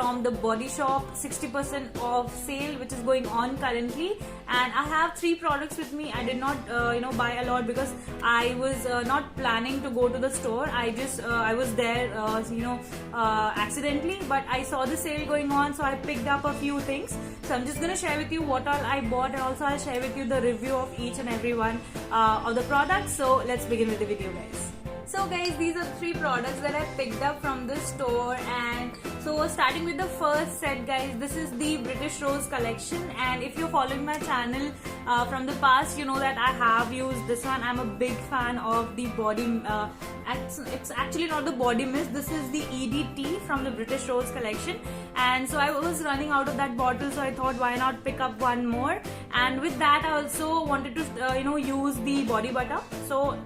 from the Body Shop 60% off sale which is going on currently, and I have 3 products with me. I did not buy a lot because I was not planning to go to the store. I was there accidentally, but I saw the sale going on, so I picked up a few things. So I'm just gonna share with you what all I bought, and also I'll share with you the review of each and every one of the products. So let's begin with the video, guys. So guys, these are 3 products that I picked up from the store, and so starting with the first set, guys, this is the British Rose collection, and if you're following my channel from the past, you know that I have used this one. I'm a big fan of the body, it's actually not the body mist, this is the EDT from the British Rose collection, and so I was running out of that bottle, so I thought why not pick up one more. And with that I also wanted to use the body butter. So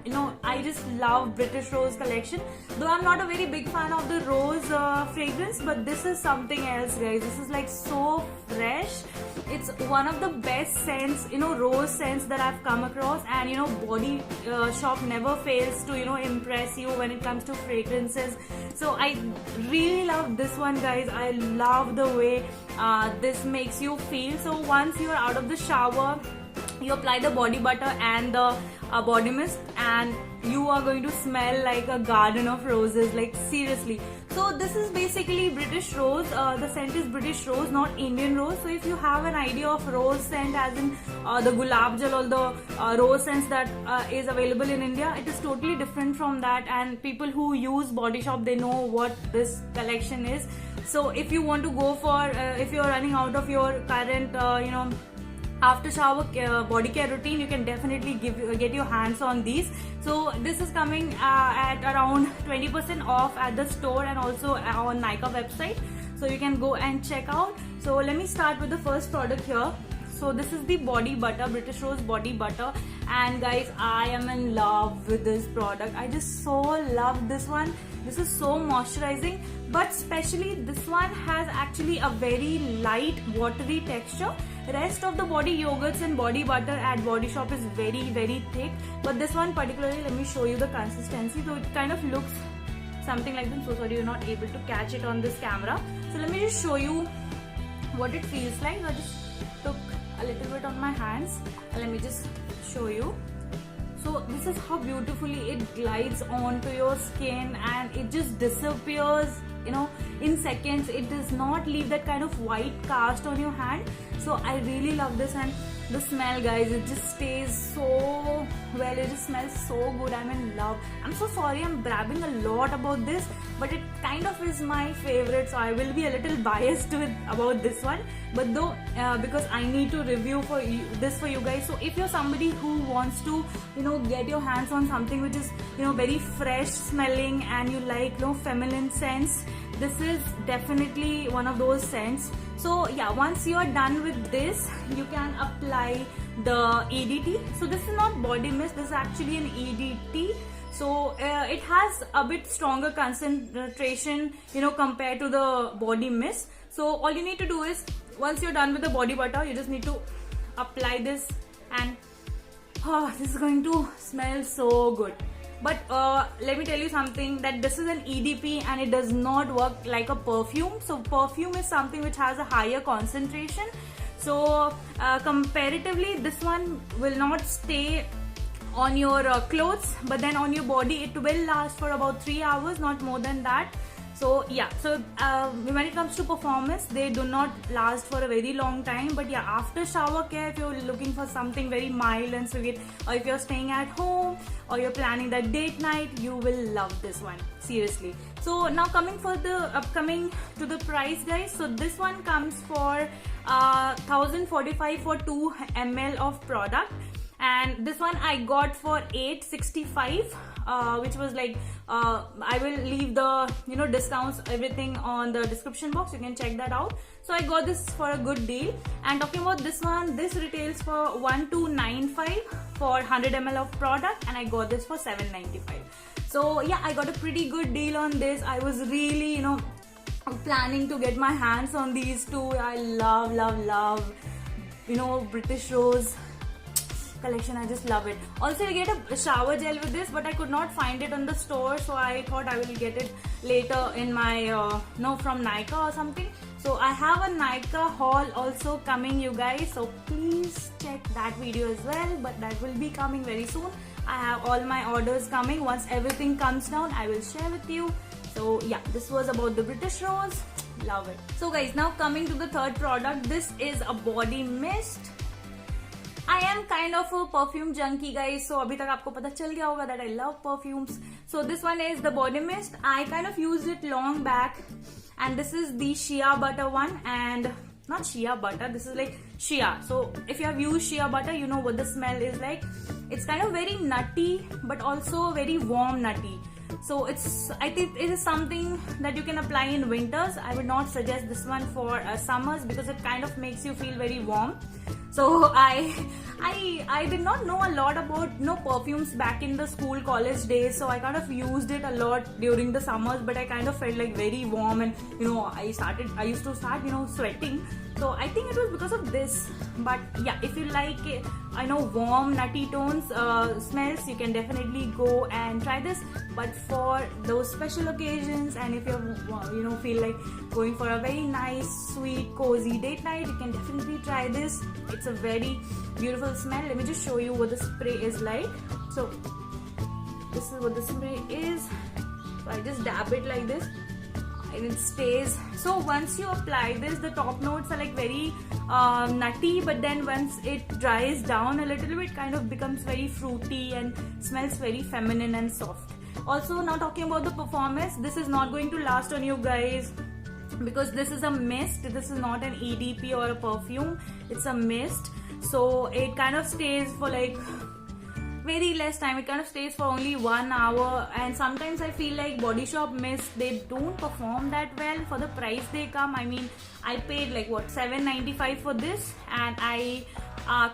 I just love British Rose collection, though I'm not a very big fan of the rose fragrance, but this is something else, guys. This is like so fresh. It's one of the best scents, rose scents that I've come across, and Body Shop never fails to impress you when it comes to fragrances. So I really love this one, guys. I love the way this makes you feel. So once you're out of the shower, you apply the body butter and the body mist, and you are going to smell like a garden of roses, like seriously. So this is basically British Rose. The scent is British Rose, not Indian Rose. So if you have an idea of rose scent as in the Gulab Jal or the rose scents that is available in India, it is totally different from that, and people who use Body Shop, they know what this collection is. So if you want to go for, if you're running out of your current after shower body care routine, you can definitely get your hands on these. So this is coming at around 20% off at the store and also on Nykaa website, so you can go and check out. So let me start with the first product here. So this is the body butter, British Rose body butter, and guys, I am in love with this product. I just so love this one. This is so moisturizing, but especially this one has actually a very light watery texture. Rest of the body yogurts and body butter at Body Shop is very thick, but this one particularly, let me show you the consistency. So it kind of looks something like this. So sorry you're not able to catch it on this camera. So let me just show you what it feels like. I just took a little bit on my hands, and let me just show you. So this is how beautifully it glides onto your skin, and it just disappears in seconds. It does not leave that kind of white cast on your hand. So I really love this, and the smell, guys, it just stays so well. It just smells so good. I'm in love. I'm so sorry I'm bragging a lot about this, but it kind of is my favorite, so I will be a little biased about this one, but though because I need to review this for you guys. So if you're somebody who wants to get your hands on something which is very fresh smelling, and you like feminine scents, this is definitely one of those scents. So yeah, once you are done with this, you can apply the EDT. So this is not body mist, this is actually an EDT. So it has a bit stronger concentration compared to the body mist. So all you need to do is, once you're done with the body butter, you just need to apply this, and this is going to smell so good. But let me tell you something, that this is an EDP and it does not work like a perfume. So perfume is something which has a higher concentration. So comparatively, this one will not stay on your clothes, but then on your body it will last for about 3 hours, not more than that. So yeah, so when it comes to performance, they do not last for a very long time. But yeah, after shower care, if you're looking for something very mild and sweet, or if you're staying at home or you're planning that date night, you will love this one, seriously. So now coming to the price, guys. So this one comes for 1045 for 2 ml of product, and this one I got for 865, which was like I will leave the discounts, everything on the description box. You can check that out. So I got this for a good deal. And talking about this one, this retails for 1295 for 100 ml of product, and I got this for 795. So yeah, I got a pretty good deal on this. I was really planning to get my hands on these two. I love British Rose collection. I just love it. Also, you get a shower gel with this, but I could not find it on the store, so I thought I will get it later in my from Nykaa or something. So I have a Nykaa haul also coming, you guys, so please check that video as well, but that will be coming very soon. I have all my orders coming. Once everything comes down, I will share with you. So yeah, this was about the British Rose. Love it. So guys, now coming to the third product. This is a body mist. I am kind of a perfume junkie, guys, so abhi tak aapko pata chal gaya hoga that I love perfumes. So this one is the body mist. I kind of used it long back, and this is the shea butter one, and not shea butter, this is like shea. So if you have used shea butter, you know what the smell is like. It's kind of very nutty, but also very warm nutty. So I think it is something that you can apply in winters. I would not suggest this one for summers because it kind of makes you feel very warm. So I did not know a lot about perfumes back in the school college days, so I kind of used it a lot during the summers, but I kind of felt like very warm, and I used to start sweating. So I think it was because of this. But yeah, if you like warm nutty tones smells, you can definitely go and try this. But for those special occasions, and if you feel like going for a very nice, sweet, cozy date night, you can definitely try this. It's a very beautiful smell. Let me just show you what the spray is like. So this is what the spray is. So I just dab it like this and it stays. So once you apply this, the top notes are like very nutty, but then once it dries down a little bit, kind of becomes very fruity and smells very feminine and soft. Also, now talking about the performance, this is not going to last on you guys because this is a mist. This is not an EDP or a perfume. It's a mist, so it kind of stays for like very less time. It kind of stays for only 1 hour, and sometimes I feel like Body Shop mist, they don't perform that well for the price they come. I mean, I paid like what, $7.95 for this, and I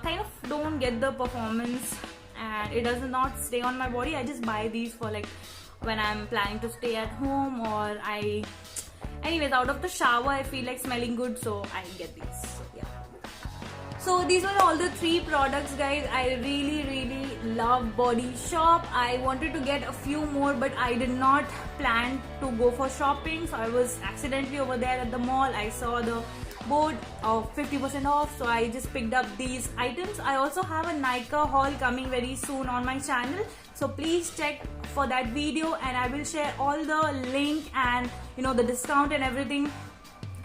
kind of don't get the performance, and it does not stay on my body. I just buy these for like when I'm planning to stay at home, or anyways, out of the shower I feel like smelling good, so I get these. So yeah. So these were all the 3 products, guys. I really love Body Shop. I wanted to get a few more, but I did not plan to go for shopping. So I was accidentally over there at the mall. I saw the board of 50% off, so I just picked up these items. I also have a Nykaa haul coming very soon on my channel, so please check for that video, and I will share all the link and the discount and everything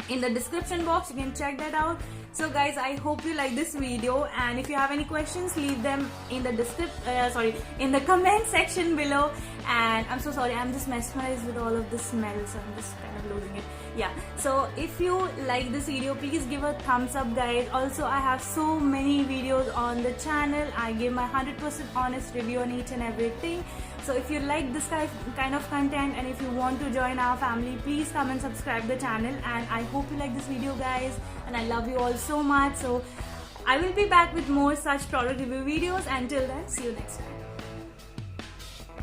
in the description box. You can check that out. So guys, I hope you like this video, and if you have any questions, leave them in the in the comment section below. And I'm so sorry, I'm just mesmerized with all of the smells, so I'm just kind of losing it. Yeah, so if you like this video, please give a thumbs up, guys. Also, I have so many videos on the channel. I give my 100% honest review on each and everything. So if you like this kind of content, and if you want to join our family, please come and subscribe the channel. And I hope you like this video, guys, and I love you all so much. So I will be back with more such product review videos. Until then, see you next time.